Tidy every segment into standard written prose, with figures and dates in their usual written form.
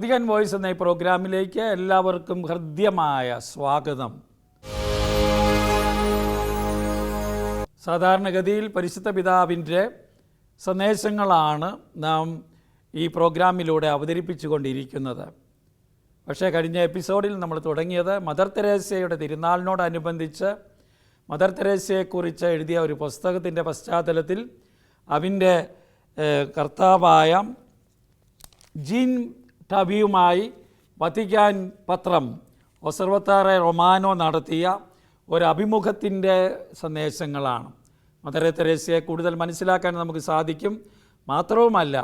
Vatican voice എന്ന ഈ പ്രോഗ്രാമിലേക്ക് എല്ലാവർക്കും ഹൃദ്യമായ സ്വാഗതം. സാധാരണഗതിയിൽ പരിശുദ്ധ പിതാവിൻ്റെ സന്ദേശങ്ങളാണ് നാം ഈ പ്രോഗ്രാമിലൂടെ അവതരിപ്പിച്ചു കൊണ്ടിരിക്കുന്നത്. പക്ഷേ കഴിഞ്ഞ എപ്പിസോഡിൽ നമ്മൾ തുടങ്ങിയത് മദർ തെരേസയുടെ തിരുനാളിനോടനുബന്ധിച്ച് മദർ തെരേസയെക്കുറിച്ച് എഴുതിയ ഒരു പുസ്തകത്തിൻ്റെ പശ്ചാത്തലത്തിൽ അതിൻ്റെ കർത്താവായ ജീൻ ടബിയുമായി വത്തിക്കാൻ പത്രം ഒസർവത്താറെ റൊമാനോ നടത്തിയ ഒരു അഭിമുഖത്തിൻ്റെ സന്ദേശങ്ങളാണ്. മദർ തെരേസയെ കൂടുതൽ മനസ്സിലാക്കാൻ നമുക്ക് സാധിക്കും. മാത്രവുമല്ല,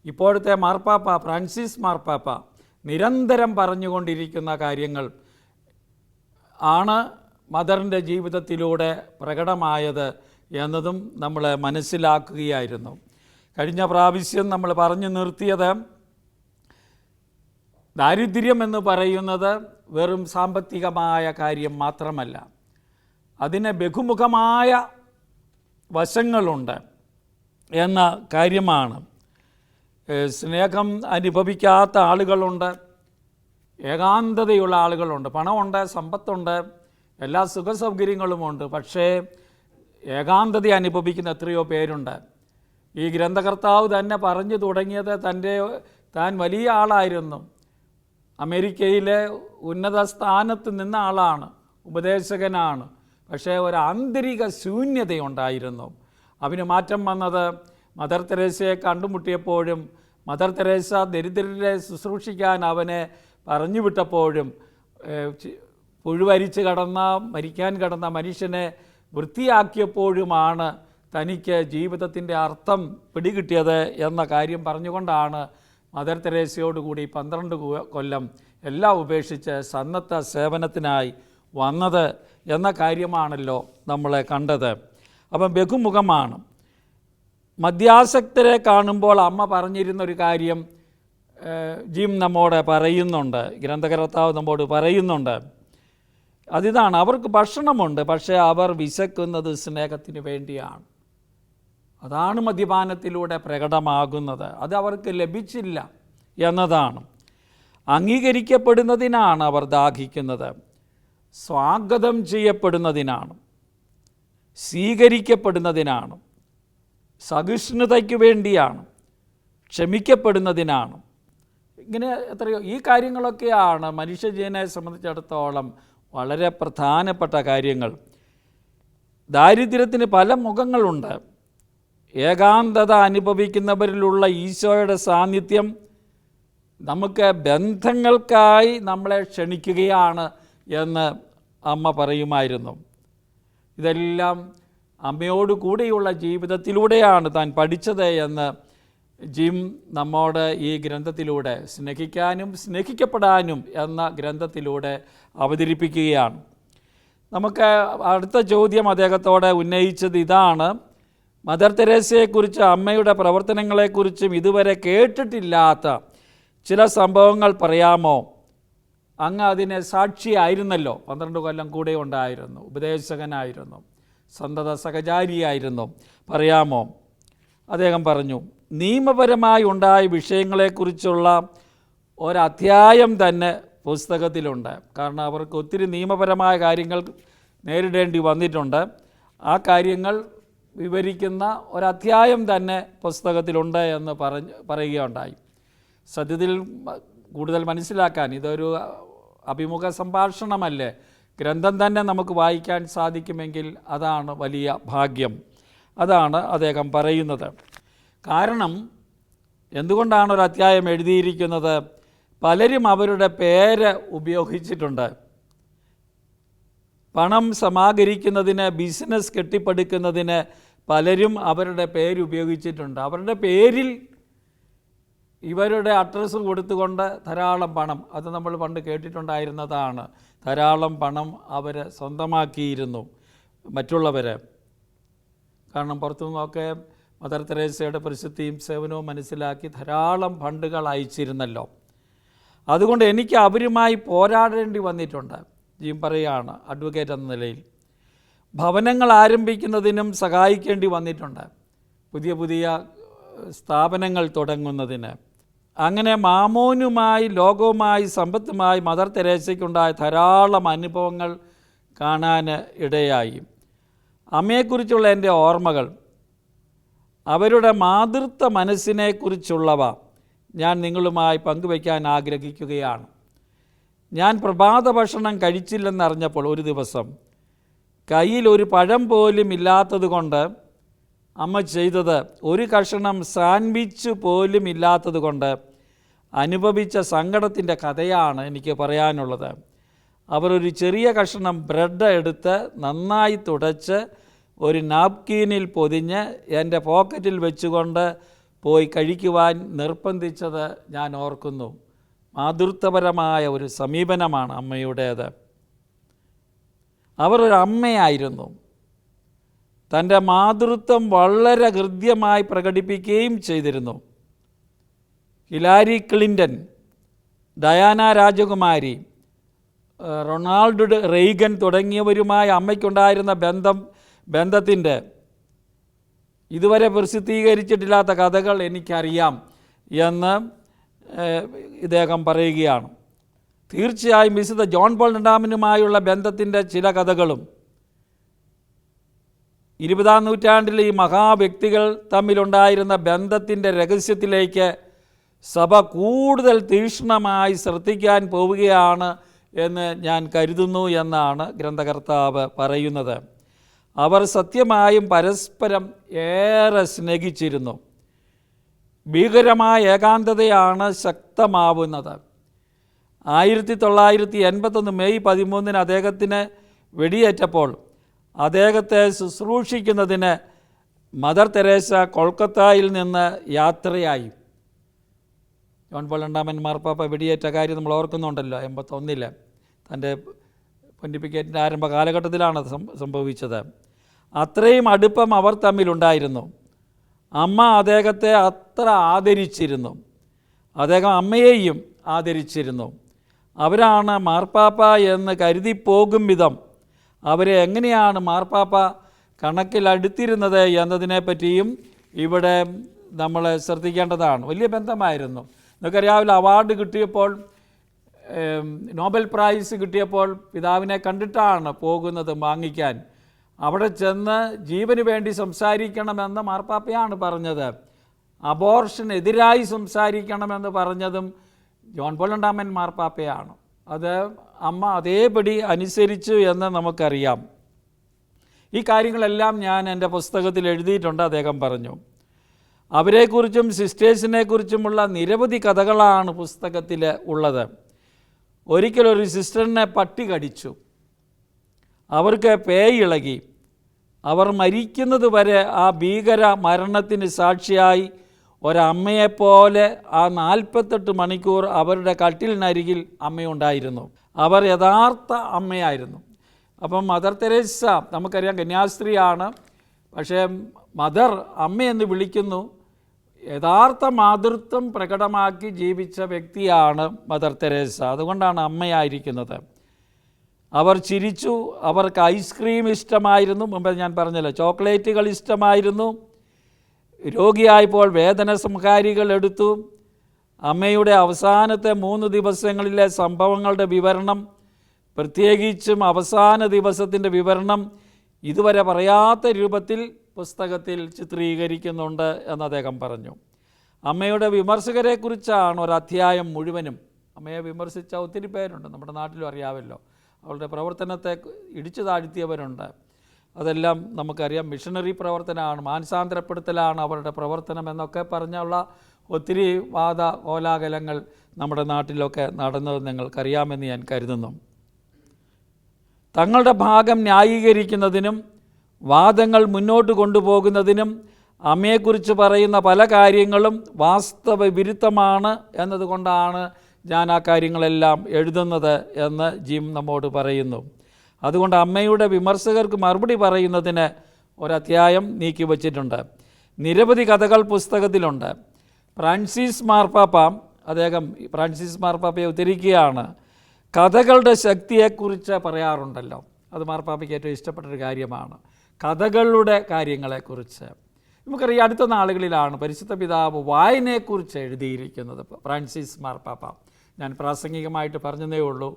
ഇപ്പോഴത്തെ മാർപ്പാപ്പ ഫ്രാൻസിസ് മാർപ്പാപ്പ നിരന്തരം പറഞ്ഞുകൊണ്ടിരിക്കുന്ന കാര്യങ്ങൾ ആണ് മദറിൻ്റെ ജീവിതത്തിലൂടെ പ്രകടമായത് എന്നതും നമ്മൾ മനസ്സിലാക്കുകയായിരുന്നു. കഴിഞ്ഞ പ്രാവശ്യം നമ്മൾ പറഞ്ഞു നിർത്തിയത് ദാരിദ്ര്യം എന്ന് പറയുന്നത് വെറും സാമ്പത്തികമായ കാര്യം മാത്രമല്ല, അതിന് ബഹുമുഖമായ വശങ്ങളുണ്ട് എന്ന കാര്യമാണ്. സ്നേഹം അനുഭവിക്കാത്ത ആളുകളുണ്ട്, ഏകാന്തതയുള്ള ആളുകളുണ്ട്, പണമുണ്ട്, സമ്പത്തുണ്ട്, എല്ലാ സുഖസൗകര്യങ്ങളുമുണ്ട്, പക്ഷേ ഏകാന്തത അനുഭവിക്കുന്ന എത്രയോ പേരുണ്ട്. ഈ ഗ്രന്ഥകർത്താവ് തന്നെ പറഞ്ഞു തുടങ്ങിയത് താൻ വലിയ ആളായിരുന്നു, അമേരിക്കയിലെ ഉന്നത സ്ഥാനത്ത് നിന്ന ആളാണ്, ഉപദേശകനാണ്, പക്ഷേ ഒരു ആന്തരിക ശൂന്യതയുണ്ടായിരുന്നു. അവന് മാറ്റം വന്നത് മദർ തെരേസയെ കണ്ടുമുട്ടിയപ്പോഴും മദർ തെരേസ ദരിദ്രരെ ശുശ്രൂഷിക്കാൻ അവനെ പറഞ്ഞു വിട്ടപ്പോഴും പുഴുവരിച്ച് മരിക്കാൻ കിടന്ന മനുഷ്യനെ വൃത്തിയാക്കിയപ്പോഴുമാണ് തനിക്ക് ജീവിതത്തിൻ്റെ അർത്ഥം പിടികിട്ടിയത് എന്ന കാര്യം പറഞ്ഞുകൊണ്ടാണ് മദർ തെരേസയോടുകൂടി 12 കൊല്ലം എല്ലാം ഉപേക്ഷിച്ച് സന്നദ്ധ സേവനത്തിനായി വന്നത് എന്ന കാര്യമാണല്ലോ നമ്മളെ കണ്ടത്. അപ്പം ബഹുമുഖമാണ്. മദ്യാസക്തരെ കാണുമ്പോൾ അമ്മ പറഞ്ഞിരുന്നൊരു കാര്യം ജിം നമ്മോട് പറയുന്നുണ്ട്, ഗ്രന്ഥകർത്താവ് നമ്മോട് പറയുന്നുണ്ട്. അതിതാണ്, അവർക്ക് ഭക്ഷണമുണ്ട്, പക്ഷേ അവർ വിശക്കുന്നത് സ്നേഹത്തിന് വേണ്ടിയാണ്. അതാണ് മദ്യപാനത്തിലൂടെ പ്രകടമാകുന്നത്. അത് അവർക്ക് ലഭിച്ചില്ല എന്നതാണ്. അംഗീകരിക്കപ്പെടുന്നതിനാണ് അവർ ദാഹിക്കുന്നത്, സ്വാഗതം ചെയ്യപ്പെടുന്നതിനാണ്, സ്വീകരിക്കപ്പെടുന്നതിനാണ്, സഹിഷ്ണുതയ്ക്ക് വേണ്ടിയാണ്, ക്ഷമിക്കപ്പെടുന്നതിനാണ്. ഇങ്ങനെ എത്രയോ ഈ കാര്യങ്ങളൊക്കെയാണ് മനുഷ്യജീവനെ സംബന്ധിച്ചിടത്തോളം വളരെ പ്രധാനപ്പെട്ട കാര്യങ്ങൾ. ദാരിദ്ര്യത്തിന് പല മുഖങ്ങളുണ്ട്. ഏകാന്തത അനുഭവിക്കുന്നവരിലുള്ള ഈശോയുടെ സാന്നിധ്യം നമുക്ക് ബന്ധങ്ങൾക്കായി നമ്മളെ ക്ഷണിക്കുകയാണ് എന്ന് അമ്മ പറയുമായിരുന്നു. ഇതെല്ലാം അമ്മയോട് കൂടെയുള്ള ജീവിതത്തിലൂടെയാണ് താൻ പഠിച്ചത് എന്ന് ജിം നമ്മോട് ഈ ഗ്രന്ഥത്തിലൂടെ സ്നേഹിക്കാനും സ്നേഹിക്കപ്പെടാനും എന്ന ഗ്രന്ഥത്തിലൂടെ അവതരിപ്പിക്കുകയാണ്. നമുക്ക് അടുത്ത ചോദ്യം അദ്ദേഹത്തോടെ ഉന്നയിച്ചത് ഇതാണ്: മദർ തെരേസയെക്കുറിച്ച് അമ്മയുടെ പ്രവർത്തനങ്ങളെക്കുറിച്ചും ഇതുവരെ കേട്ടിട്ടില്ലാത്ത ചില സംഭവങ്ങൾ പറയാമോ? അങ്ങ് അതിന് സാക്ഷിയായിരുന്നല്ലോ, 12 കൊല്ലം കൂടെ ഉണ്ടായിരുന്നു, ഉപദേശകനായിരുന്നു, സന്തത സഹചാരിയായിരുന്നു, പറയാമോ? അദ്ദേഹം പറഞ്ഞു, നിയമപരമായി ഉണ്ടായ വിഷയങ്ങളെക്കുറിച്ചുള്ള ഒരധ്യായം തന്നെ പുസ്തകത്തിലുണ്ട്. കാരണം അവർക്ക് ഒത്തിരി നിയമപരമായ കാര്യങ്ങൾ നേരിടേണ്ടി വന്നിട്ടുണ്ട്. ആ കാര്യങ്ങൾ വിവരിക്കുന്ന ഒരധ്യായം തന്നെ പുസ്തകത്തിലുണ്ട് എന്ന് പറയുകയുണ്ടായി. സത്യത്തിൽ കൂടുതൽ മനസ്സിലാക്കാൻ ഇതൊരു അഭിമുഖ സംഭാഷണമല്ലേ, ഗ്രന്ഥം തന്നെ നമുക്ക് വായിക്കാൻ സാധിക്കുമെങ്കിൽ അതാണ് വലിയ ഭാഗ്യം. അതാണ് അദ്ദേഹം പറയുന്നത്. കാരണം എന്തുകൊണ്ടാണ് ഒരു അധ്യായം എഴുതിയിരിക്കുന്നത്? പലരും അവരുടെ പേര് ഉപയോഗിച്ചിട്ടുണ്ട്. പണം സമാഹരിക്കുന്നതിന്, ബിസിനസ് കെട്ടിപ്പടുക്കുന്നതിന് പലരും അവരുടെ പേര് ഉപയോഗിച്ചിട്ടുണ്ട്. അവരുടെ പേരിൽ ഇവരുടെ അഡ്രസ്സ് കൊടുത്തുകൊണ്ട് ധാരാളം പണം, അത് നമ്മൾ പണ്ട് കേട്ടിട്ടുണ്ടായിരുന്നതാണ്, ധാരാളം പണം അവർ സ്വന്തമാക്കിയിരുന്നു മറ്റുള്ളവർ. കാരണം പുറത്തുനിന്നൊക്കെ മദർ തെരേസയുടെ പ്രസിദ്ധിയും സേവനവും മനസ്സിലാക്കി ധാരാളം ഫണ്ടുകൾ അയച്ചിരുന്നല്ലോ. അതുകൊണ്ട് എനിക്ക് അവരുമായി പോരാടേണ്ടി വന്നിട്ടുണ്ട്. ജിം പറയുകയാണ്, അഡ്വക്കേറ്റ് എന്ന നിലയിൽ ഭവനങ്ങൾ ആരംഭിക്കുന്നതിനും സഹായിക്കേണ്ടി വന്നിട്ടുണ്ട്, പുതിയ പുതിയ സ്ഥാപനങ്ങൾ തുടങ്ങുന്നതിന്. അങ്ങനെ മാമോനുമായി, ലോകവുമായി, സമ്പത്തുമായി മദർ തെരേസയ്ക്കുണ്ടായ ധാരാളം അനുഭവങ്ങൾ കാണാൻ ഇടയായി. അമ്മയെക്കുറിച്ചുള്ള എൻ്റെ ഓർമ്മകൾ, അവരുടെ മാതൃത്വ മനസ്സിനെക്കുറിച്ചുള്ളവ ഞാൻ നിങ്ങളുമായി പങ്കുവയ്ക്കാൻ ആഗ്രഹിക്കുകയാണ്. ഞാൻ പ്രഭാത ഭക്ഷണം കഴിച്ചില്ലെന്നറിഞ്ഞപ്പോൾ ഒരു ദിവസം കയ്യിൽ ഒരു പഴം പോലും ഇല്ലാത്തത് കൊണ്ട് അമ്മ ചെയ്തത്, ഒരു കഷണം സാൻഡ്വിച്ച് പോലും ഇല്ലാത്തത് കൊണ്ട് അനുഭവിച്ച സങ്കടത്തിൻ്റെ കഥയാണ് എനിക്ക് പറയാനുള്ളത്. അവർ ഒരു ചെറിയ കഷണം ബ്രെഡ് എടുത്ത് നന്നായി തുടച്ച് ഒരു നാപ്കിനിൽ പൊതിഞ്ഞ് എൻ്റെ പോക്കറ്റിൽ വെച്ചുകൊണ്ട് പോയി കഴിക്കുവാൻ നിർബന്ധിച്ചത് ഞാൻ ഓർക്കുന്നു. മാതൃത്വപരമായ ഒരു സമീപനമാണ് അമ്മയുടേത്. അവർ ഒരു അമ്മയായിരുന്നു. തൻ്റെ മാതൃത്വം വളരെ ഹൃദ്യമായി പ്രകടിപ്പിക്കുകയും ചെയ്തിരുന്നു. ഹിലാരി ക്ലിൻ്റൺ, ഡയാന രാജകുമാരി, റൊണാൾഡ് റെയ്ഗൻ തുടങ്ങിയവരുമായി അമ്മയ്ക്കുണ്ടായിരുന്ന ബന്ധത്തിൻ്റെ ഇതുവരെ പ്രസിദ്ധീകരിച്ചിട്ടില്ലാത്ത കഥകൾ എനിക്കറിയാം എന്ന് ഇദ്ദേഹം പറയുകയാണ്. തീർച്ചയായും വിശുദ്ധ ജോൺ പോൾ രണ്ടാമനുമായുള്ള ബന്ധത്തിൻ്റെ ചില കഥകളും 20-ാം നൂറ്റാണ്ടിലെ ഈ മഹാവ്യക്തികൾ തമ്മിലുണ്ടായിരുന്ന ബന്ധത്തിൻ്റെ രഹസ്യത്തിലേക്ക് സഭ കൂടുതൽ തീക്ഷ്ണമായി ശ്രദ്ധിക്കാൻ പോവുകയാണ് എന്ന് ഞാൻ കരുതുന്നു എന്നാണ് ഗ്രന്ഥകർത്താവ് പറയുന്നത്. അവർ സത്യമായും പരസ്പരം ഏറെ സ്നേഹിച്ചിരുന്നു. ഭീകരമായ ഏകാന്തതയാണ് ശക്തമാവുന്നത്. 1981 മെയ് 13 അദ്ദേഹത്തിന് വെടിയേറ്റപ്പോൾ അദ്ദേഹത്തെ ശുശ്രൂഷിക്കുന്നതിന് മദർ തെരേസ കൊൽക്കത്തയിൽ നിന്ന് യാത്രയായി. ജോൺ പോൾ രണ്ടാമൻ മാർപ്പാപ്പ വെടിയേറ്റ കാര്യം നമ്മൾ ഓർക്കുന്നുണ്ടല്ലോ. 81 തൻ്റെ പൊന്റിഫിക്കേറ്റിൻ്റെ ആരംഭ കാലഘട്ടത്തിലാണ് സംഭവിച്ചത്. അത്രയും അടുപ്പം അവർ തമ്മിലുണ്ടായിരുന്നു. അമ്മ അദ്ദേഹത്തെ അത്ര ആദരിച്ചിരുന്നു. അദ്ദേഹം അമ്മയെയും ആദരിച്ചിരുന്നു. അവരാണ് മാർപ്പാപ്പ എന്ന് കരുതിപ്പോകും വിധം അവരെ എങ്ങനെയാണ് മാർപ്പാപ്പ കണക്കിലെടുത്തിരുന്നത് എന്നതിനെപ്പറ്റിയും ഇവിടെ നമ്മൾ ശ്രദ്ധിക്കേണ്ടതാണ്. വലിയ ബന്ധമായിരുന്നു. നിങ്ങൾക്കറിയാവില്ല, അവാർഡ് കിട്ടിയപ്പോൾ, നോബൽ പ്രൈസ് കിട്ടിയപ്പോൾ പിതാവിനെ കണ്ടിട്ടാണ് പോകുന്നത് വാങ്ങിക്കാൻ. അവിടെ ചെന്ന് ജീവന് വേണ്ടി സംസാരിക്കണമെന്ന് മാർപ്പാപ്പയാണ് പറഞ്ഞത്. അബോർഷനെതിരായി സംസാരിക്കണമെന്ന് പറഞ്ഞതും ജോൺ പോൾ രണ്ടാമൻ മാർപ്പാപ്പയാണ്. അത് അമ്മ അതേപടി അനുസരിച്ചു എന്ന് നമുക്കറിയാം. ഈ കാര്യങ്ങളെല്ലാം ഞാൻ എൻ്റെ പുസ്തകത്തിൽ എഴുതിയിട്ടുണ്ട്. അദ്ദേഹം പറഞ്ഞു. അവരെക്കുറിച്ചും സിസ്റ്റേഴ്സിനെക്കുറിച്ചുമുള്ള നിരവധി കഥകളാണ് പുസ്തകത്തിൽ ഉള്ളത്. ഒരിക്കലൊരു സിസ്റ്ററിനെ പട്ടി കടിച്ചു. അവർക്ക് പേയിളകി. അവർ മരിക്കുന്നത് വരെ ആ ഭീകര മരണത്തിന് സാക്ഷിയായി ഒരമ്മയെപ്പോലെ ആ 48 മണിക്കൂർ അവരുടെ കട്ടിലിനരികിൽ അമ്മയുണ്ടായിരുന്നു. അവർ യഥാർത്ഥ അമ്മയായിരുന്നു. അപ്പം മദർ തെരേസ നമുക്കറിയാം കന്യാസ്ത്രീയാണ്, പക്ഷേ മദർ അമ്മയെന്ന് വിളിക്കുന്നു. യഥാർത്ഥ മാതൃത്വം പ്രകടമാക്കി ജീവിച്ച വ്യക്തിയാണ് മദർ തെരേസ. അതുകൊണ്ടാണ് അമ്മയായിരിക്കുന്നത്. അവർ ചിരിച്ചു. അവർക്ക് ഐസ്ക്രീം ഇഷ്ടമായിരുന്നു. മുമ്പ് ഞാൻ പറഞ്ഞല്ലോ, ചോക്ലേറ്റുകൾ ഇഷ്ടമായിരുന്നു. രോഗിയായപ്പോൾ വേദന സംഹാരികൾ എടുത്തു. അമ്മയുടെ അവസാനത്തെ 3 ദിവസങ്ങളിലെ സംഭവങ്ങളുടെ വിവരണം, പ്രത്യേകിച്ചും അവസാന ദിവസത്തിൻ്റെ വിവരണം ഇതുവരെ പറയാത്ത രൂപത്തിൽ പുസ്തകത്തിൽ ചിത്രീകരിക്കുന്നുണ്ട് എന്ന് അദ്ദേഹം പറഞ്ഞു. അമ്മയുടെ വിമർശകരെക്കുറിച്ചാണ് ഒരധ്യായം മുഴുവനും. അമ്മയെ വിമർശിച്ച ഒത്തിരി പേരുണ്ട്, നമ്മുടെ നാട്ടിലും അറിയാമല്ലോ. അവളുടെ പ്രവർത്തനത്തെ ഇടിച്ചു താഴ്ത്തിയവരുണ്ട്. അതെല്ലാം നമുക്കറിയാം. മിഷണറി പ്രവർത്തനമാണ്, മാനസാന്തരപ്പെടുത്തലാണ് അവരുടെ പ്രവർത്തനം എന്നൊക്കെ പറഞ്ഞുള്ള ഒത്തിരി വാദ കോലാഹലങ്ങൾ നമ്മുടെ നാട്ടിലൊക്കെ നടന്നത് നിങ്ങൾക്കറിയാമെന്ന് ഞാൻ കരുതുന്നു. തങ്ങളുടെ ഭാഗം ന്യായീകരിക്കുന്നതിനും വാദങ്ങൾ മുന്നോട്ട് കൊണ്ടുപോകുന്നതിനും അമ്മയെക്കുറിച്ച് പറയുന്ന പല കാര്യങ്ങളും വാസ്തവ വിരുദ്ധമാണ് എന്നതുകൊണ്ടാണ് ഞാൻ ആ കാര്യങ്ങളെല്ലാം എഴുതുന്നത് എന്ന് ജിം നമ്മോട് പറയുന്നു. അതുകൊണ്ട് അമ്മയുടെ വിമർശകർക്ക് മറുപടി പറയുന്നതിന് ഒരധ്യായം നീക്കി വച്ചിട്ടുണ്ട്. നിരവധി കഥകൾ പുസ്തകത്തിലുണ്ട്. ഫ്രാൻസിസ് മാർപ്പാപ്പയെ ഉദ്ധരിക്കുകയാണ്. കഥകളുടെ ശക്തിയെക്കുറിച്ച് പറയാറുണ്ടല്ലോ. അത് മാർപ്പാപ്പയ്ക്ക് ഏറ്റവും ഇഷ്ടപ്പെട്ടൊരു കാര്യമാണ്. കഥകളുടെ കാര്യങ്ങളെക്കുറിച്ച് നമുക്കറിയാം അടുത്ത നാളുകളിലാണ് പരിശുദ്ധ പിതാവ് വായനയെക്കുറിച്ച് എഴുതിയിരിക്കുന്നത്. ഫ്രാൻസിസ് മാർപ്പാപ്പ, ഞാൻ പ്രാസംഗികമായിട്ട് പറഞ്ഞതേ ഉള്ളൂ,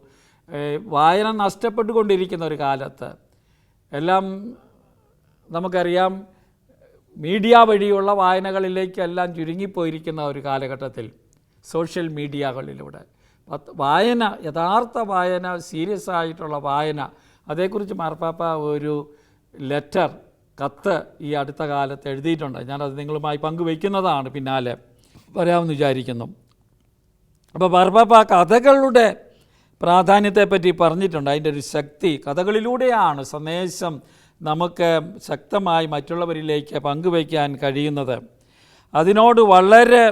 വായന നഷ്ടപ്പെട്ടുകൊണ്ടിരിക്കുന്ന ഒരു കാലത്ത്, എല്ലാം നമുക്കറിയാം മീഡിയ വഴിയുള്ള വായനകളിലേക്കെല്ലാം ചുരുങ്ങിപ്പോയിരിക്കുന്ന ഒരു കാലഘട്ടത്തിൽ സോഷ്യൽ മീഡിയകളിലൂടെ വായന, യഥാർത്ഥ വായന, സീരിയസ് ആയിട്ടുള്ള വായന, അതേക്കുറിച്ച് മാർപ്പാപ്പ ഒരു കത്ത് ഈ അടുത്ത കാലത്ത് എഴുതിയിട്ടുണ്ട്. ഞാനത് നിങ്ങളുമായി പങ്കുവയ്ക്കുന്നതാണ്, പിന്നാലെ വരാമെന്ന് വിചാരിക്കുന്നു. അപ്പോൾ മാർപ്പാപ്പ കഥകളുടെ പ്രാധാന്യത്തെപ്പറ്റി പറഞ്ഞിട്ടുണ്ട്. അതിൻ്റെ ഒരു ശക്തി, കഥകളിലൂടെയാണ് സന്ദേശം നമുക്ക് ശക്തമായി മറ്റുള്ളവരിലേക്ക് പങ്കുവയ്ക്കാൻ കഴിയുന്നത്. അതിനോട് വളരെ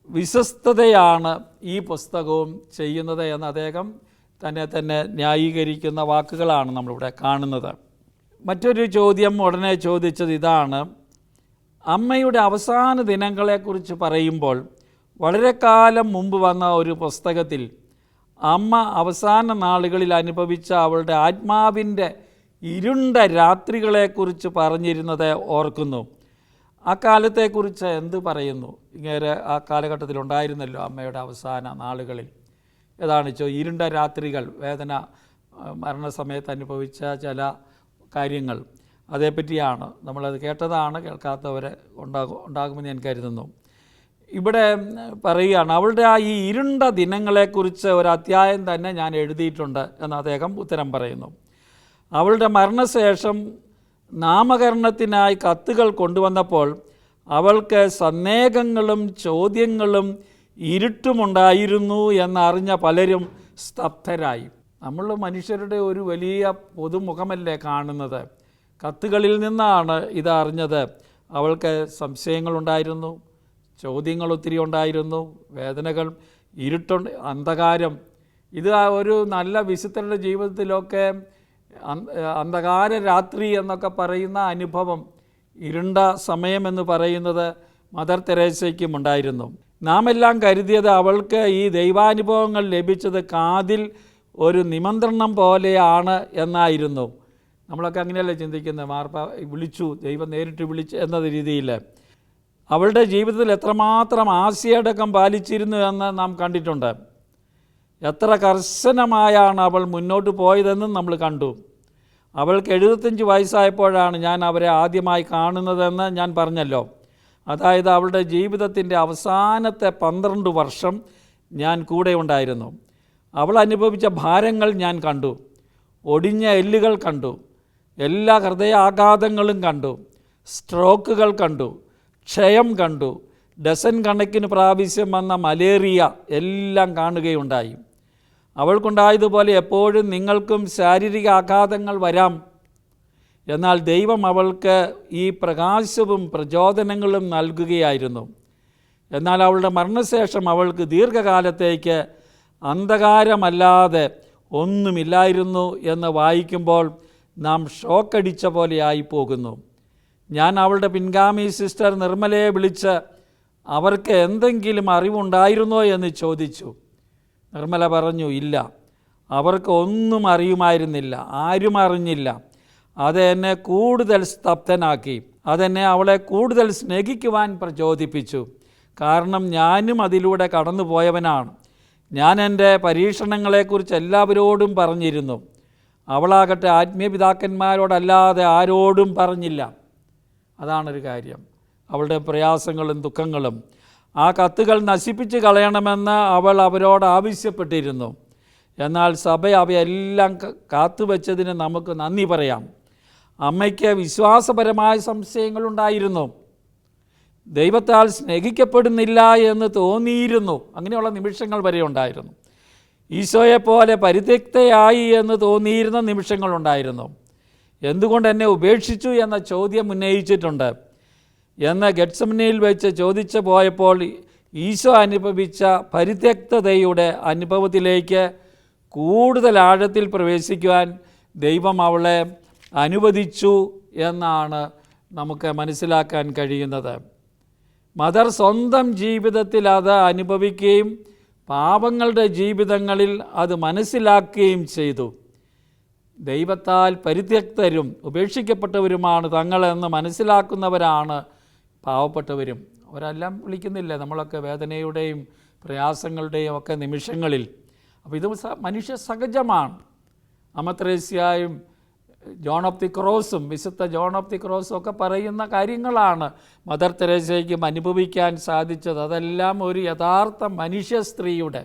വിശ്വസ്തതയാണ് ഈ പുസ്തകവും ചെയ്യുന്നത് എന്ന് അദ്ദേഹം തന്നെ ന്യായീകരിക്കുന്ന വാക്കുകളാണ് നമ്മളിവിടെ കാണുന്നത്. മറ്റൊരു ചോദ്യം ഉടനെ ചോദിച്ചത് ഇതാണ്: അമ്മയുടെ അവസാന ദിനങ്ങളെക്കുറിച്ച് പറയുമ്പോൾ വളരെ കാലം മുമ്പ് വന്ന ഒരു പുസ്തകത്തിൽ അമ്മ അവസാന നാളുകളിൽ അനുഭവിച്ച അവളുടെ ആത്മാവിൻ്റെ ഇരുണ്ട രാത്രികളെക്കുറിച്ച് പറഞ്ഞിരുന്നത് ഓർക്കുന്നു. ആ കാലത്തെക്കുറിച്ച് എന്ത് പറയുന്നു? ഇങ്ങനെ ആ കാലഘട്ടത്തിലുണ്ടായിരുന്നല്ലോ അമ്മയുടെ അവസാന നാളുകളിൽ. ഏതാണ് ഇരുണ്ട രാത്രികൾ, വേദന, മരണസമയത്ത് അനുഭവിച്ച ചില കാര്യങ്ങൾ, അതേപ്പറ്റിയാണ്. നമ്മളത് കേട്ടതാണ്, കേൾക്കാത്തവരെ ഉണ്ടാകുമെന്ന് ഞാൻ കരുതുന്നു. ഇവിടെ പറയുകയാണ്, അവളുടെ ആ ഈ ഇരുണ്ട ദിനങ്ങളെക്കുറിച്ച് ഒരു അധ്യായം തന്നെ ഞാൻ എഴുതിയിട്ടുണ്ട് എന്ന് അദ്ദേഹം ഉത്തരം പറയുന്നു. അവളുടെ മരണശേഷം നാമകരണത്തിനായി കത്തുകൾ കൊണ്ടുവന്നപ്പോൾ അവൾക്ക് സന്ദേഹങ്ങളും ചോദ്യങ്ങളും ഇരുട്ടുമുണ്ടായിരുന്നു എന്നറിഞ്ഞ പലരും സ്തബ്ധരായി. നമ്മൾ മനുഷ്യരുടെ ഒരു വലിയ പൊതുമുഖമല്ലേ കാണുന്നത്? കത്തുകളിൽ നിന്നാണ് ഇത് അറിഞ്ഞത്. അവൾക്ക് സംശയങ്ങളുണ്ടായിരുന്നു, ചോദ്യങ്ങൾ ഒത്തിരി ഉണ്ടായിരുന്നു, വേദനകൾ, ഇരുട്ടുണ്ട്, അന്ധകാരം. ഇത് ഒരു നല്ല വിശുദ്ധരുടെ ജീവിതത്തിലൊക്കെ അന്ധകാര രാത്രി എന്നൊക്കെ പറയുന്ന അനുഭവം, ഇരുണ്ട സമയമെന്ന് പറയുന്നത് മദർ തെരേസയ്ക്കും ഉണ്ടായിരുന്നു. നാം എല്ലാം കരുതിയത് അവൾക്ക് ഈ ദൈവാനുഭവങ്ങൾ ലഭിച്ചത് കാതിൽ ഒരു നിമന്ത്രണം പോലെയാണ് എന്നായിരുന്നു. നമ്മളൊക്കെ അങ്ങനെയല്ലേ ചിന്തിക്കുന്നത്? വിളിച്ചു, ദൈവം നേരിട്ട് വിളിച്ചു എന്ന രീതിയിൽ. അവളുടെ ജീവിതത്തിൽ എത്രമാത്രം ആശയടക്കം പാലിച്ചിരുന്നു എന്ന് നാം കണ്ടിട്ടുണ്ട്. എത്ര കർശനമായാണ് അവൾ മുന്നോട്ട് പോയതെന്നും നമ്മൾ കണ്ടു. അവൾക്ക് 75 വയസ്സായപ്പോഴാണ് ഞാൻ അവരെ ആദ്യമായി കാണുന്നതെന്ന് ഞാൻ പറഞ്ഞല്ലോ. അതായത് അവളുടെ ജീവിതത്തിൻ്റെ അവസാനത്തെ 12 വർഷം ഞാൻ കൂടെ ഉണ്ടായിരുന്നു. അവൾ അനുഭവിച്ച ഭാരങ്ങൾ ഞാൻ കണ്ടു, ഒടിഞ്ഞ എല്ലുകൾ കണ്ടു, എല്ലാ ഹൃദയാഘാതങ്ങളും കണ്ടു, സ്ട്രോക്കുകൾ കണ്ടു, ക്ഷയം കണ്ടു, ഡസൻ കണക്കിന് പ്രാവശ്യം വന്ന മലേറിയ എല്ലാം കാണുകയുണ്ടായി. അവൾക്കുണ്ടായതുപോലെ എപ്പോഴും നിങ്ങൾക്കും ശാരീരിക ആഘാതങ്ങൾ വരാം. എന്നാൽ ദൈവം അവൾക്ക് ഈ പ്രകാശവും പ്രചോദനങ്ങളും നൽകുകയായിരുന്നു. എന്നാൽ അവളുടെ മരണശേഷം അവൾക്ക് ദീർഘകാലത്തേക്ക് അന്ധകാരമല്ലാതെ ഒന്നുമില്ലായിരുന്നു എന്ന് വായിക്കുമ്പോൾ നാം ഷോക്കടിച്ച പോലെ ആയിപ്പോകുന്നു. ഞാൻ അവളുടെ പിൻഗാമി സിസ്റ്റർ നിർമ്മലയെ വിളിച്ച് അവർക്ക് എന്തെങ്കിലും അറിവുണ്ടായിരുന്നോ എന്ന് ചോദിച്ചു. നിർമ്മല പറഞ്ഞു, ഇല്ല, അവർക്ക് ഒന്നും അറിയുമായിരുന്നില്ല, ആരും അറിഞ്ഞില്ല. അതെന്നെ കൂടുതൽ സ്തബ്ധനാക്കി. അതെന്നെ അവളെ കൂടുതൽ സ്നേഹിക്കുവാൻ പ്രചോദിപ്പിച്ചു. കാരണം ഞാനും അതിലൂടെ കടന്നു പോയവനാണ്. ഞാൻ എൻ്റെ പരീക്ഷണങ്ങളെക്കുറിച്ച് എല്ലാവരോടും പറഞ്ഞിരുന്നു. അവളാകട്ടെ ആത്മീയ പിതാക്കന്മാരോടല്ലാതെ ആരോടും പറഞ്ഞില്ല. അതാണൊരു കാര്യം, അവളുടെ പ്രയാസങ്ങളും ദുഃഖങ്ങളും. ആ കത്തുകൾ നശിപ്പിച്ച് കളയണമെന്ന് അവൾ അവരോട് ആവശ്യപ്പെട്ടിരുന്നു. എന്നാൽ സഭ അവയെല്ലാം കാത്തുവച്ചതിന് നമുക്ക് നന്ദി പറയാം. അമ്മയ്ക്ക് വിശ്വാസപരമായ സംശയങ്ങളുണ്ടായിരുന്നു. ദൈവത്താൽ സ്നേഹിക്കപ്പെടുന്നില്ല എന്ന് തോന്നിയിരുന്നു. അങ്ങനെയുള്ള നിമിഷങ്ങൾ വരെ ഉണ്ടായിരുന്നു. ഈശോയെപ്പോലെ പരിത്യക്തയായി എന്ന് തോന്നിയിരുന്ന നിമിഷങ്ങളുണ്ടായിരുന്നു. എന്തുകൊണ്ട് എന്നെ ഉപേക്ഷിച്ചു എന്ന ചോദ്യം ഉന്നയിച്ചിട്ടുണ്ട്. എന്ന് ഗെത്സമനിയിൽ വെച്ച് ചോദിച്ചു പോയപ്പോൾ ഈശോ അനുഭവിച്ച പരിത്യക്തതയുടെ അനുഭവത്തിലേക്ക് കൂടുതൽ ആഴത്തിൽ പ്രവേശിക്കുവാൻ ദൈവം അവളെ അനുവദിച്ചു എന്നാണ് നമുക്ക് മനസ്സിലാക്കാൻ കഴിയുന്നത്. മദർ സ്വന്തം ജീവിതത്തിൽ അത് അനുഭവിക്കുകയും പാപങ്ങളുടെ ജീവിതങ്ങളിൽ അത് മനസ്സിലാക്കുകയും ചെയ്തു. ദൈവത്താൽ പരിത്യക്തരും ഉപേക്ഷിക്കപ്പെട്ടവരുമാണ് തങ്ങളെന്ന് മനസ്സിലാക്കുന്നവരാണ് പാവപ്പെട്ടവരും. അവരെല്ലാം വിളിക്കുന്നില്ല, നമ്മളൊക്കെ വേദനയുടെയും പ്രയാസങ്ങളുടെയും ഒക്കെ നിമിഷങ്ങളിൽ. അപ്പോൾ ഇത് മനുഷ്യ സഹജമാണ്. അമത്രേസ്യായും ജോൺ ഓഫ് ദി ക്രോസും വിശുദ്ധ ജോൺ ഓഫ് ദി ക്രോസും ഒക്കെ പറയുന്ന കാര്യങ്ങളാണ് മദർ തെരേസയ്ക്കും അനുഭവിക്കാൻ സാധിച്ചത്. അതെല്ലാം ഒരു യഥാർത്ഥ മനുഷ്യ സ്ത്രീയുടെ,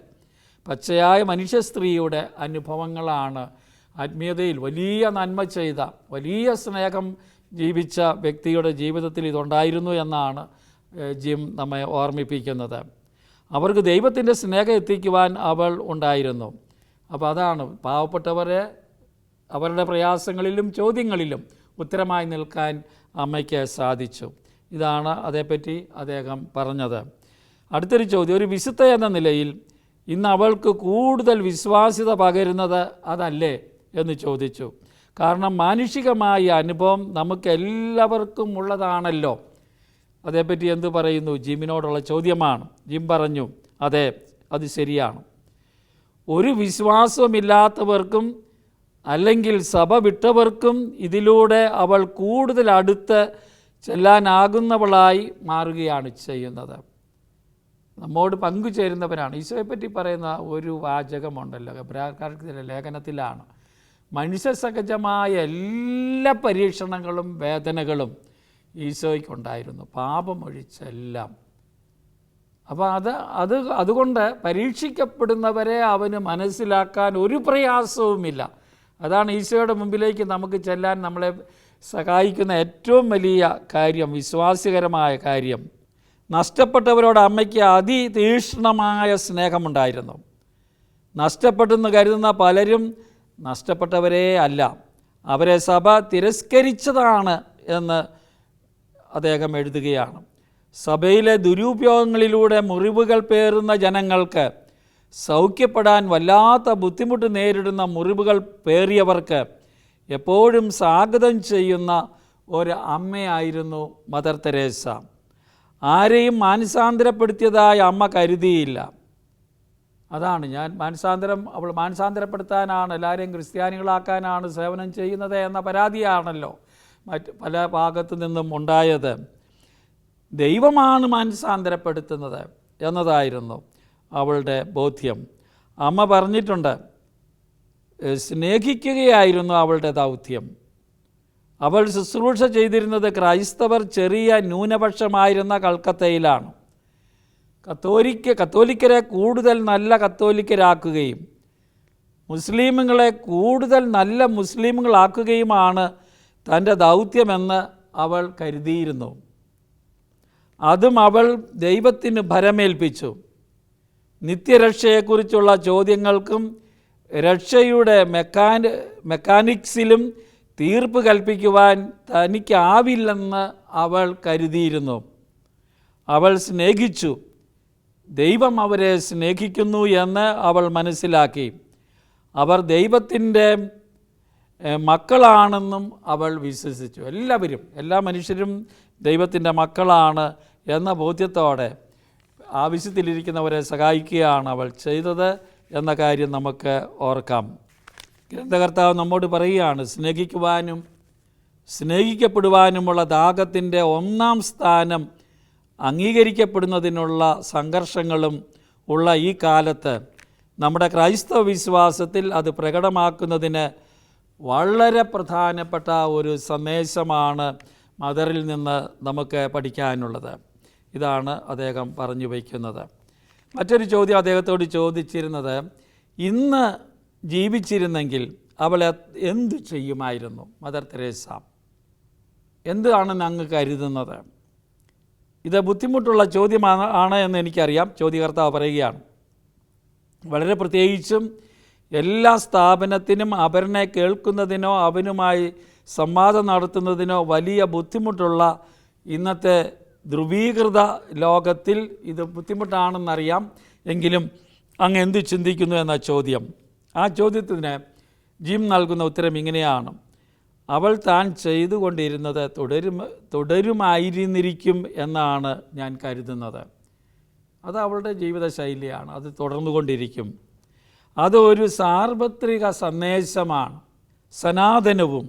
പച്ചയായ മനുഷ്യ സ്ത്രീയുടെ അനുഭവങ്ങളാണ്. ആത്മീയതയിൽ വലിയ നന്മ ചെയ്ത, വലിയ സ്നേഹം ജീവിച്ച വ്യക്തിയുടെ ജീവിതത്തിൽ ഇതുണ്ടായിരുന്നു എന്നാണ് ജിം നമ്മെ ഓർമ്മിപ്പിക്കുന്നത്. അവർക്ക് ദൈവത്തിൻ്റെ സ്നേഹം എത്തിക്കുവാൻ അവൾ ഉണ്ടായിരുന്നു. അപ്പോൾ അതാണ് പാവപ്പെട്ടവരെ അവരുടെ പ്രയാസങ്ങളിലും ചോദ്യങ്ങളിലും ഉത്തരമായി നിൽക്കാൻ അമ്മയ്ക്ക് സാധിച്ചു. ഇതാണ് അതേപ്പറ്റി അദ്ദേഹം പറഞ്ഞത്. അടുത്തൊരു ചോദ്യം, ഒരു വിശുദ്ധ എന്ന നിലയിൽ ഇന്ന് അവൾക്ക് കൂടുതൽ വിശ്വാസ്യത പകരുന്നത് അതല്ലേ എന്ന് ചോദിച്ചു. കാരണം മാനുഷികമായ അനുഭവം നമുക്ക് എല്ലാവർക്കും ഉള്ളതാണല്ലോ. അതേപ്പറ്റി എന്തു പറയുന്നു? ജിമ്മിനോടുള്ള ചോദ്യമാണ്. ജിം പറഞ്ഞു, അതെ, അത് ശരിയാണ്. ഒരു വിശ്വാസമില്ലാത്തവർക്കും അല്ലെങ്കിൽ സഭ വിട്ടവർക്കും ഇതിലൂടെ അവൾ കൂടുതൽ അടുത്ത് ചെല്ലാനാകുന്നവളായി മാറുകയാണ് ചെയ്യുന്നത്. നമ്മോട് പങ്കുചേരുന്നവരാണ്. ഈശോയെപ്പറ്റി പറയുന്ന ഒരു വാചകമുണ്ടല്ലോ, എബ്രായർക്കാരുടെ ലേഖനത്തിലാണ്, മനുഷ്യസഹജമായ എല്ലാ പരീക്ഷണങ്ങളും വേദനകളും ഈശോയ്ക്കുണ്ടായിരുന്നു, പാപമൊഴിച്ചെല്ലാം. അപ്പോൾ അതുകൊണ്ട് പരീക്ഷിക്കപ്പെടുന്നവരെ അവന് മനസ്സിലാക്കാൻ ഒരു പ്രയാസവുമില്ല. അതാണ് ഈശോയുടെ മുമ്പിലേക്ക് നമുക്ക് ചെല്ലാൻ നമ്മളെ സഹായിക്കുന്ന ഏറ്റവും വലിയ കാര്യം, വിശ്വാസകരമായ കാര്യം. നഷ്ടപ്പെട്ടവരോട് അമ്മയ്ക്ക് അതിതീക്ഷ്ണമായ സ്നേഹമുണ്ടായിരുന്നു. നഷ്ടപ്പെട്ടെന്ന് കരുതുന്ന പലരും നഷ്ടപ്പെട്ടവരേ അല്ല, അവരെ സഭ തിരസ്കരിച്ചതാണ് എന്ന് അദ്ദേഹം എഴുതുകയാണ്. സഭയിലെ ദുരുപയോഗങ്ങളിലൂടെ മുറിവുകൾ പേറുന്ന ജനങ്ങൾക്ക് സൗഖ്യപ്പെടാൻ വല്ലാത്ത ബുദ്ധിമുട്ട് നേരിടുന്ന മുറിവുകൾ പേറിയവർക്ക് എപ്പോഴും സ്വാഗതം ചെയ്യുന്ന ഒരു അമ്മയായിരുന്നു മദർ തെരേസ. ആരെയും മാനസാന്തരപ്പെടുത്തിയതായി അമ്മ കരുതിയില്ല. അതാണ് അവൾ മാനസാന്തരപ്പെടുത്താനാണ്, എല്ലാവരെയും ക്രിസ്ത്യാനികളാക്കാനാണ് സേവനം ചെയ്യുന്നത് എന്ന പരാതിയാണല്ലോ മറ്റ് പല ഭാഗത്തു നിന്നും ഉണ്ടായത്. ദൈവമാണ് മാനസാന്തരപ്പെടുത്തുന്നത് എന്നതായിരുന്നു അവളുടെ ബോധ്യം. അമ്മ പറഞ്ഞിട്ടുണ്ട്, സ്നേഹിക്കുകയായിരുന്നു അവളുടെ ദൗത്യം. അവൾ ശുശ്രൂഷ ചെയ്തിരുന്നത് ക്രൈസ്തവർ ചെറിയ ന്യൂനപക്ഷമായിരുന്ന കൽക്കത്തയിലാണ്. കത്തോലിക്കരെ കൂടുതൽ നല്ല കത്തോലിക്കരാക്കുകയും മുസ്ലിമുകളെ കൂടുതൽ നല്ല മുസ്ലിമുകളാക്കുകയുമാണ് തൻ്റെ ദൗത്യമെന്ന് അവൾ കരുതിയിരുന്നു. അതും അവൾ ദൈവത്തിന് ഭരമേൽപ്പിച്ചു. നിത്യരക്ഷയെക്കുറിച്ചുള്ള ചോദ്യങ്ങൾക്കും രക്ഷയുടെ മെക്കാനിക്സിലും തീർപ്പ് കൽപ്പിക്കുവാൻ തനിക്കാവില്ലെന്ന് അവൾ കരുതിയിരുന്നു. അവൾ സ്നേഹിച്ചു. ദൈവം അവരെ സ്നേഹിക്കുന്നു എന്ന് അവൾ മനസ്സിലാക്കി. അവർ ദൈവത്തിൻ്റെ മക്കളാണെന്നും അവൾ വിശ്വസിച്ചു. എല്ലാ മനുഷ്യരും ദൈവത്തിൻ്റെ മക്കളാണ് എന്ന ബോധ്യത്തോടെ ആവശ്യത്തിലിരിക്കുന്നവരെ സഹായിക്കുകയാണ് അവൾ ചെയ്തത് എന്ന കാര്യം നമുക്ക് ഓർക്കാം. ഗ്രന്ഥകർത്താവ് നമ്മോട് പറയുകയാണ്, സ്നേഹിക്കുവാനും സ്നേഹിക്കപ്പെടുവാനുമുള്ള ദാഹത്തിൻ്റെ ഒന്നാം സ്ഥാനം അംഗീകരിക്കപ്പെടുന്നതിനുള്ള സംഘർഷങ്ങളും ഉള്ള ഈ കാലത്ത് നമ്മുടെ ക്രൈസ്തവ വിശ്വാസത്തിൽ അത് പ്രകടമാക്കുന്നതിന് വളരെ പ്രധാനപ്പെട്ട ഒരു സന്ദേശമാണ് മദറിൽ നിന്ന് നമുക്ക് പഠിക്കാനുള്ളത്. ഇതാണ് അദ്ദേഹം പറഞ്ഞു വയ്ക്കുന്നത്. മറ്റൊരു ചോദ്യം അദ്ദേഹത്തോട് ചോദിച്ചിരുന്നത്, ഇന്ന് ജീവിച്ചിരുന്നെങ്കിൽ അവൾ എന്തു ചെയ്യുമായിരുന്നു മദർ തെരേസ? എന്താണെന്ന് അങ്ങ് കരുതുന്നത്? ഇത് ബുദ്ധിമുട്ടുള്ള ചോദ്യമാണ് എന്ന് എനിക്കറിയാം. ചോദ്യകർത്താവ് പറയുകയാണ്, വളരെ പ്രത്യേകിച്ചും എല്ലാ സ്ഥാപനത്തിനും അവനെ കേൾക്കുന്നതിനോ അവനുമായി സംവാദം നടത്തുന്നതിനോ വലിയ ബുദ്ധിമുട്ടുള്ള ഇന്നത്തെ ധ്രുവീകൃത ലോകത്തിൽ ഇത് ബുദ്ധിമുട്ടാണെന്നറിയാം. എങ്കിലും അങ്ങ് എന്ത് ചിന്തിക്കുന്നു എന്ന ചോദ്യം. ആ ചോദ്യത്തിന് ജിം നൽകുന്ന ഉത്തരം ഇങ്ങനെയാണ്: അവൾ താൻ ചെയ്തുകൊണ്ടിരുന്നത് തുടരുമായിരുന്നിരിക്കും എന്നാണ് ഞാൻ കരുതുന്നത്. അത് അവളുടെ ജീവിതശൈലിയാണ്, അത് തുടർന്നുകൊണ്ടിരിക്കും. അതൊരു സാർവത്രിക സന്ദേശമാണ്. സനാതനവും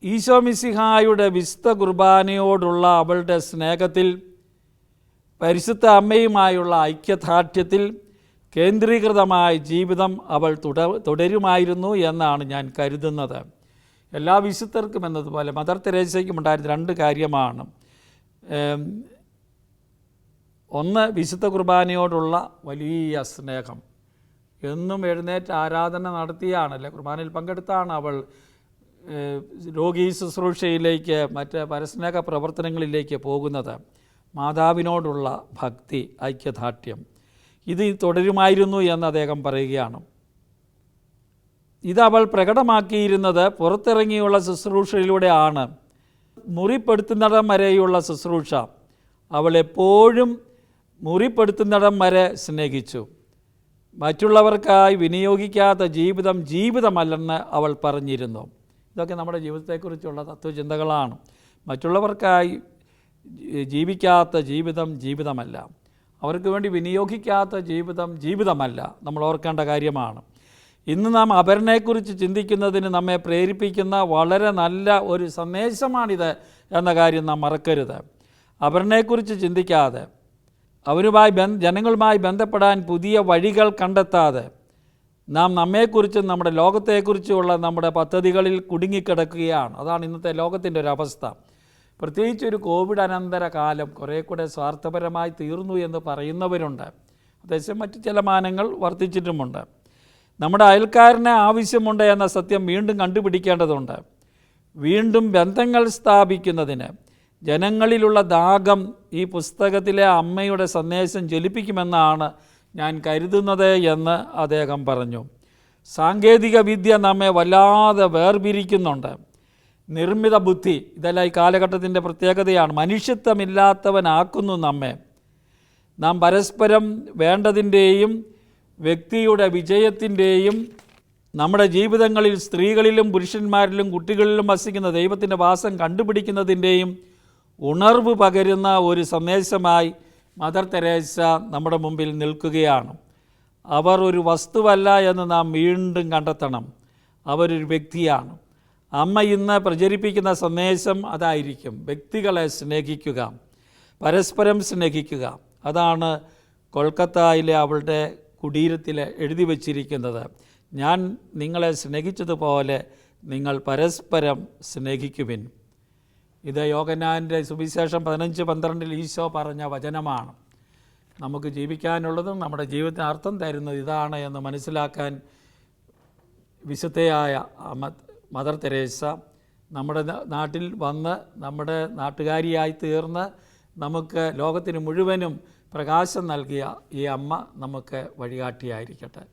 ഈശോ മിശിഹായുടെ വിശുദ്ധ കുർബാനയോടുള്ള അവളുടെ സ്നേഹത്തിൽ, പരിശുദ്ധ അമ്മയുമായുള്ള ഐക്യദാർഢ്യത്തിൽ കേന്ദ്രീകൃതമായ ജീവിതം അവൾ തുടരുമായിരുന്നു എന്നാണ് ഞാൻ കരുതുന്നത്. എല്ലാ വിശുദ്ധർക്കും എന്നതുപോലെ മദർ തെരേസയ്ക്കും ഉണ്ടായിരുന്ന രണ്ട് കാര്യമാണ്. ഒന്ന്, വിശുദ്ധ കുർബാനയോടുള്ള വലിയ സ്നേഹം. എന്നും എഴുന്നേറ്റ് ആരാധന നടത്തിയാണല്ലേ, കുർബാനയിൽ പങ്കെടുത്താണ് അവൾ രോഗീ ശുശ്രൂഷയിലേക്ക്, മറ്റ് പരസ്നേഹ പ്രവർത്തനങ്ങളിലേക്ക് പോകുന്നത്. മാതാവിനോടുള്ള ഭക്തി, ഐക്യദാർഢ്യം, ഇത് തുടരുമായിരുന്നു എന്ന് അദ്ദേഹം പറയുകയാണ്. ഇത് അവൾ പ്രകടമാക്കിയിരുന്നത് പുറത്തിറങ്ങിയുള്ള ശുശ്രൂഷയിലൂടെയാണ്. മുറിപ്പെടുത്തുന്നിടം വരെയുള്ള ശുശ്രൂഷ അവൾ എപ്പോഴും മുറിപ്പെടുത്തുന്നിടം വരെ സ്നേഹിച്ചു. മറ്റുള്ളവർക്കായി വിനിയോഗിക്കാത്ത ജീവിതം ജീവിതമല്ലെന്ന് അവൾ പറഞ്ഞിരുന്നു. ഇതൊക്കെ നമ്മുടെ ജീവിതത്തെക്കുറിച്ചുള്ള തത്വചിന്തകളാണ്. മറ്റുള്ളവർക്കായി ജീവിക്കാത്ത ജീവിതം ജീവിതമല്ല, അവർക്ക് വേണ്ടി വിനിയോഗിക്കാത്ത ജീവിതം ജീവിതമല്ല, നമ്മൾ ഓർക്കേണ്ട കാര്യമാണ്. ഇന്ന് നാം അപരനെക്കുറിച്ച് ചിന്തിക്കുന്നതിന് നമ്മെ പ്രേരിപ്പിക്കുന്ന വളരെ നല്ല ഒരു സന്ദേശമാണിത് എന്ന കാര്യം നാം മറക്കരുത്. അപരനെക്കുറിച്ച് ചിന്തിക്കാതെ, അവരുമായി ജനങ്ങളുമായി ബന്ധപ്പെടാൻ പുതിയ വഴികൾ കണ്ടെത്താതെ നാം നമ്മെക്കുറിച്ചും നമ്മുടെ ലോകത്തെക്കുറിച്ചുമുള്ള നമ്മുടെ പദ്ധതികളിൽ കുടുങ്ങിക്കിടക്കുകയാണ്. അതാണ് ഇന്നത്തെ ലോകത്തിൻ്റെ ഒരു അവസ്ഥ. പ്രത്യേകിച്ച് ഒരു കോവിഡ് അനന്തര കാലം കുറേ കൂടെ സ്വാർത്ഥപരമായി തീർന്നു എന്ന് പറയുന്നവരുണ്ട്. അതേസമയം മറ്റ് ചില മാനങ്ങൾ വർദ്ധിച്ചിട്ടുമുണ്ട്. നമ്മുടെ അയൽക്കാരനെ ആവശ്യമുണ്ട് എന്ന സത്യം വീണ്ടും കണ്ടുപിടിക്കേണ്ടതുണ്ട്. വീണ്ടും ബന്ധങ്ങൾ സ്ഥാപിക്കുന്നതിന് ജനങ്ങളിലുള്ള ദാഹം ഈ പുസ്തകത്തിലെ അമ്മയുടെ സന്ദേശം ജ്വലിപ്പിക്കുമെന്നാണ് ഞാൻ കരുതുന്നത് എന്ന് അദ്ദേഹം പറഞ്ഞു. സാങ്കേതിക വിദ്യ നമ്മെ വല്ലാതെ വേർപിരിക്കുന്നുണ്ട്. നിർമ്മിത ബുദ്ധി, ഇതെല്ലാം ഈ കാലഘട്ടത്തിൻ്റെ പ്രത്യേകതയാണ്. മനുഷ്യത്വമില്ലാത്തവനാക്കുന്നു നമ്മെ. നാം പരസ്പരം വേണ്ടതിൻ്റെയും വ്യക്തിയുടെ വിജയത്തിൻ്റെയും നമ്മുടെ ജീവിതങ്ങളിൽ സ്ത്രീകളിലും പുരുഷന്മാരിലും കുട്ടികളിലും വസിക്കുന്ന ദൈവത്തിൻ്റെ വാസം കണ്ടുപിടിക്കുന്നതിൻ്റെയും ഉണർവ് പകരുന്ന ഒരു സന്ദേശമായി മദർ തെരേസ നമ്മുടെ മുമ്പിൽ നിൽക്കുകയാണ്. അവർ ഒരു വസ്തുവല്ല എന്ന് നാം വീണ്ടും കണ്ടെത്തണം. അവരൊരു വ്യക്തിയാണ്. അമ്മ ഇന്ന് പ്രചരിപ്പിക്കുന്ന സന്ദേശം അതായിരിക്കും. വ്യക്തികളെ സ്നേഹിക്കുക, പരസ്പരം സ്നേഹിക്കുക. അതാണ് കൊൽക്കത്തയിലെ അവളുടെ കുടീരത്തിൽ എഴുതി വച്ചിരിക്കുന്നത്. ഞാൻ നിങ്ങളെ സ്നേഹിച്ചതുപോലെ നിങ്ങൾ പരസ്പരം സ്നേഹിക്കുവിൻ. ഇത് യോഹന്നാൻ്റെ സുവിശേഷം 15:12 ഈശോ പറഞ്ഞ വചനമാണ്. നമുക്ക് ജീവിക്കാനുള്ളതും നമ്മുടെ ജീവിതത്തിന് അർത്ഥം തരുന്നത് ഇതാണ് എന്ന് മനസ്സിലാക്കാൻ വിശുദ്ധയായ മദർ തെരേസ നമ്മുടെ നാട്ടിൽ വന്ന് നമ്മുടെ നാട്ടുകാരിയായി തീർന്ന് നമുക്ക് ലോകത്തിന് മുഴുവനും പ്രകാശം നൽകിയ ഈ അമ്മ നമുക്ക് വഴികാട്ടിയായിരിക്കട്ടെ.